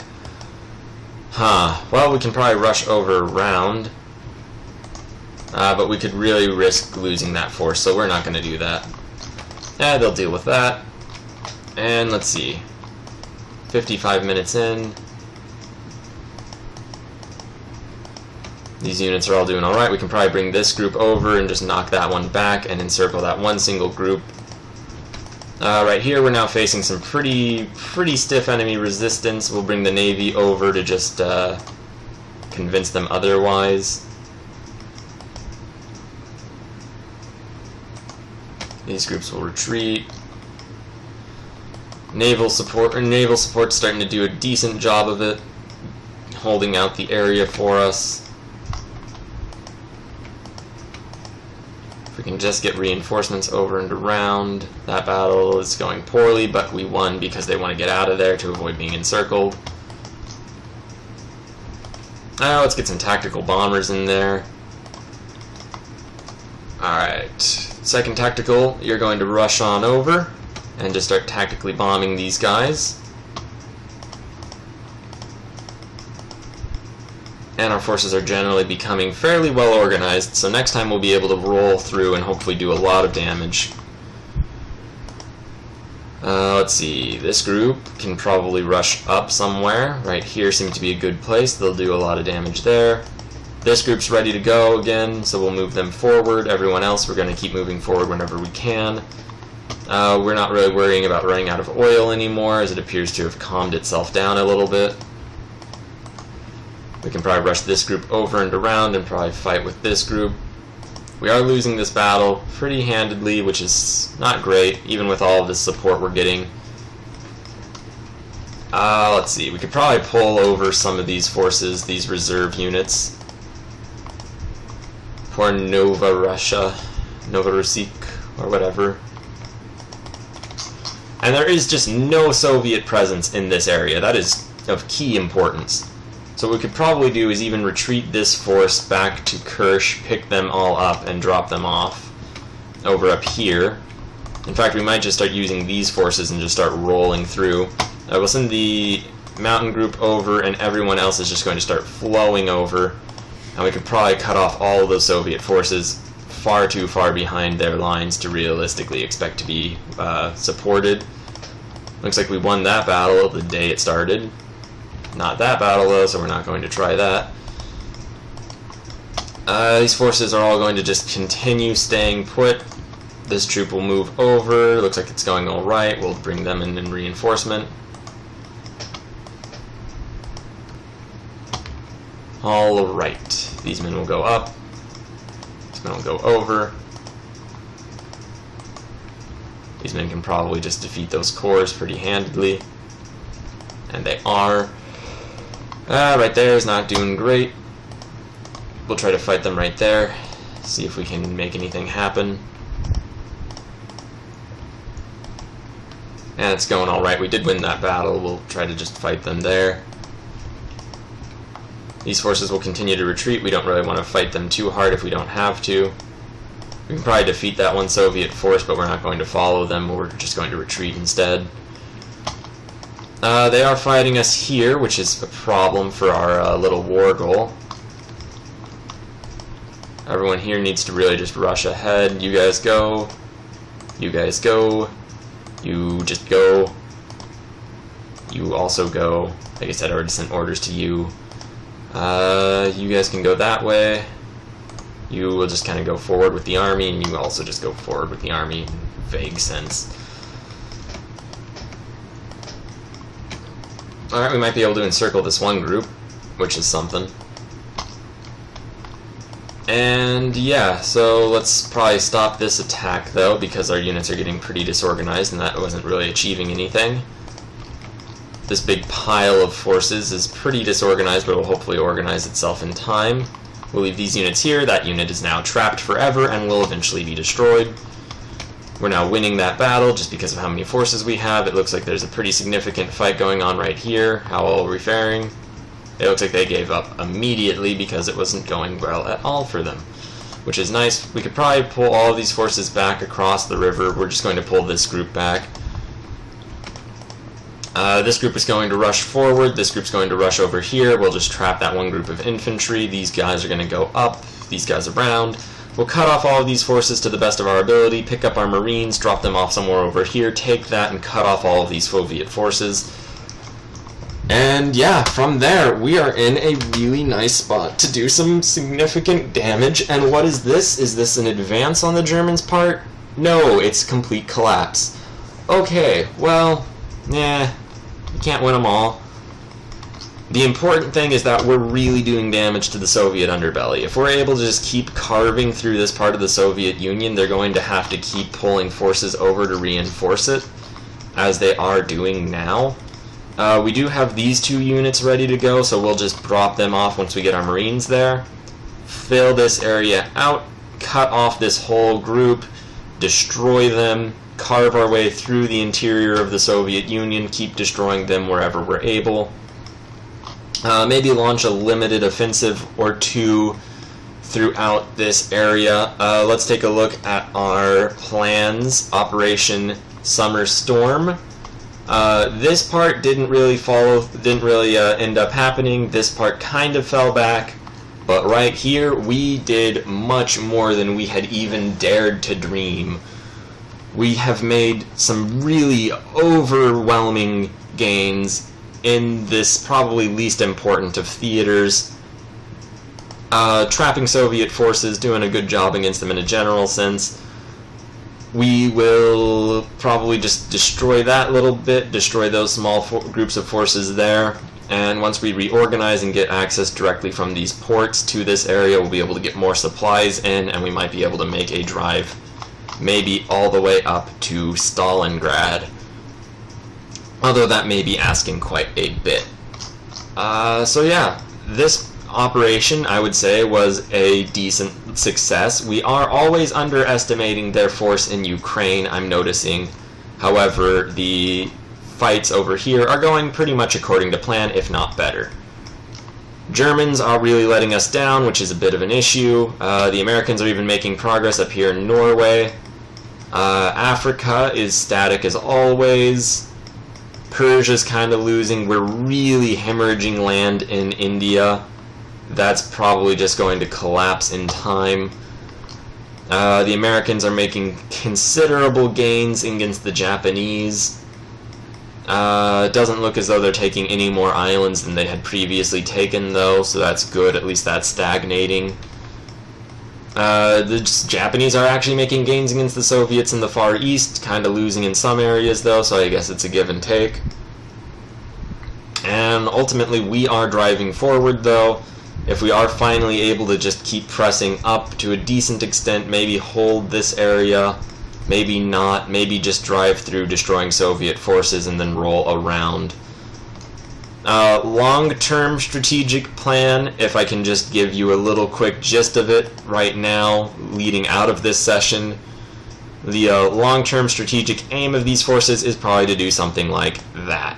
Well, we can probably rush over around. But we could really risk losing that force, so we're not going to do that. Yeah, they'll deal with that. And let's see. 55 minutes in. These units are all doing alright. We can probably bring this group over and just knock that one back and encircle that one single group. Right here we're now facing some pretty stiff enemy resistance. We'll bring the Navy over to just convince them otherwise. These groups will retreat. Naval support's starting to do a decent job of it, holding out the area for us. If we can just get reinforcements over and around. That battle is going poorly, but we won because they want to get out of there to avoid being encircled. Let's get some tactical bombers in there. Alright, second tactical, you're going to rush on over and just start tactically bombing these guys. And our forces are generally becoming fairly well organized, so next time we'll be able to roll through and hopefully do a lot of damage. Let's see, this group can probably rush up somewhere. Right here seems to be a good place. They'll do a lot of damage there. This group's ready to go again, so we'll move them forward. Everyone else, we're going to keep moving forward whenever we can. We're not really worrying about running out of oil anymore, as it appears to have calmed itself down a little bit. We can probably rush this group over and around and probably fight with this group. We are losing this battle pretty handedly, which is not great, even with all of the support we're getting. Let's see, we could probably pull over some of these forces, these reserve units. For Novorossiysk, or whatever. And there is just no Soviet presence in this area. That is of key importance. So what we could probably do is even retreat this force back to Kerch, pick them all up, and drop them off over up here. In fact, we might just start using these forces and just start rolling through. We'll send the mountain group over, and everyone else is just going to start flowing over. And we could probably cut off all of those Soviet forces far too far behind their lines to realistically expect to be supported. Looks like we won that battle the day it started. Not that battle though, so we're not going to try that. These forces are all going to just continue staying put. This troop will move over. Looks like it's going alright. We'll bring them in reinforcement. Alright. These men will go up. These men will go over. These men can probably just defeat those corps pretty handedly. And they are. Right there is not doing great. We'll try to fight them right there. See if we can make anything happen. And it's going alright. We did win that battle. We'll try to just fight them there. These forces will continue to retreat. We don't really want to fight them too hard if we don't have to. We can probably defeat that one Soviet force, but we're not going to follow them. We're just going to retreat instead. They are fighting us here, which is a problem for our little war goal. Everyone here needs to really just rush ahead. You guys go. You guys go. You just go. You also go. Like I said, I already sent orders to you. You guys can go that way. You will just kind of go forward with the army, and you also just go forward with the army in vague sense. Alright, we might be able to encircle this one group, which is something. And yeah, so let's probably stop this attack though, because our units are getting pretty disorganized and that wasn't really achieving anything. This big pile of forces is pretty disorganized, but will hopefully organize itself in time. We'll leave these units here. That unit is now trapped forever and will eventually be destroyed. We're now winning that battle just because of how many forces we have. It looks like there's a pretty significant fight going on right here. How are we faring? It looks like they gave up immediately because it wasn't going well at all for them, which is nice. We could probably pull all of these forces back across the river. We're just going to pull this group back. This group is going to rush forward. This group's going to rush over here. We'll just trap that one group of infantry. These guys are going to go up. These guys around. We'll cut off all of these forces to the best of our ability, pick up our Marines, drop them off somewhere over here, take that, and cut off all of these Soviet forces. And yeah, from there, we are in a really nice spot to do some significant damage. And what is this? Is this an advance on the Germans' part? No, it's complete collapse. Okay, well, yeah, you can't win them all. The important thing is that we're really doing damage to the Soviet underbelly. If we're able to just keep carving through this part of the Soviet Union, they're going to have to keep pulling forces over to reinforce it, as they are doing now. We do have these 2 units ready to go, so we'll just drop them off once we get our Marines there. Fill this area out, cut off this whole group, destroy them, carve our way through the interior of the Soviet Union, keep destroying them wherever we're able. Maybe launch a limited offensive or 2 throughout this area. Let's take a look at our plans. Operation Summer Storm. This part didn't really end up happening. This part kind of fell back, but right here we did much more than we had even dared to dream. We have made some really overwhelming gains in this probably least important of theaters. Trapping Soviet forces, doing a good job against them in a general sense. We will probably just destroy that little bit, destroy those small groups of forces there, and once we reorganize and get access directly from these ports to this area, we'll be able to get more supplies in, and we might be able to make a drive maybe all the way up to Stalingrad. Although that may be asking quite a bit. So yeah, this operation, I would say, was a decent success. We are always underestimating their force in Ukraine, I'm noticing. However, the fights over here are going pretty much according to plan, if not better. Germans are really letting us down, which is a bit of an issue. The Americans are even making progress up here in Norway. Africa is static as always. Persia's kind of losing. We're really hemorrhaging land in India. That's probably just going to collapse in time. The Americans are making considerable gains against the Japanese. It doesn't look as though they're taking any more islands than they had previously taken, though, so that's good. At least that's stagnating. The Japanese are actually making gains against the Soviets in the Far East, kind of losing in some areas, though, so I guess it's a give and take. And ultimately, we are driving forward, though. If we are finally able to just keep pressing up to a decent extent, maybe hold this area, maybe not, maybe just drive through destroying Soviet forces and then roll around. Long-term strategic plan, if I can just give you a little quick gist of it right now, leading out of this session. The long-term strategic aim of these forces is probably to do something like that.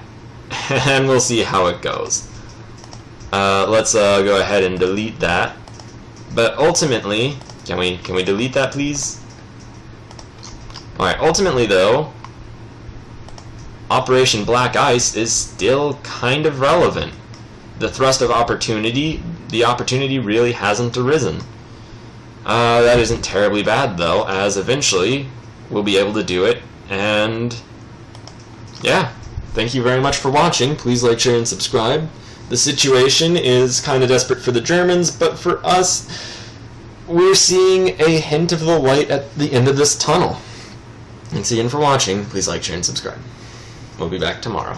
And we'll see how it goes. Let's go ahead and delete that. But ultimately, can we delete that, please? Alright, ultimately though, Operation Black Ice is still kind of relevant. The thrust of opportunity, the opportunity really hasn't arisen. That isn't terribly bad though, as eventually we'll be able to do it, and yeah, thank you very much for watching. Please like, share, and subscribe. The situation is kind of desperate for the Germans, but for us, we're seeing a hint of the light at the end of this tunnel. Thanks again for watching. Please like, share, and subscribe. We'll be back tomorrow.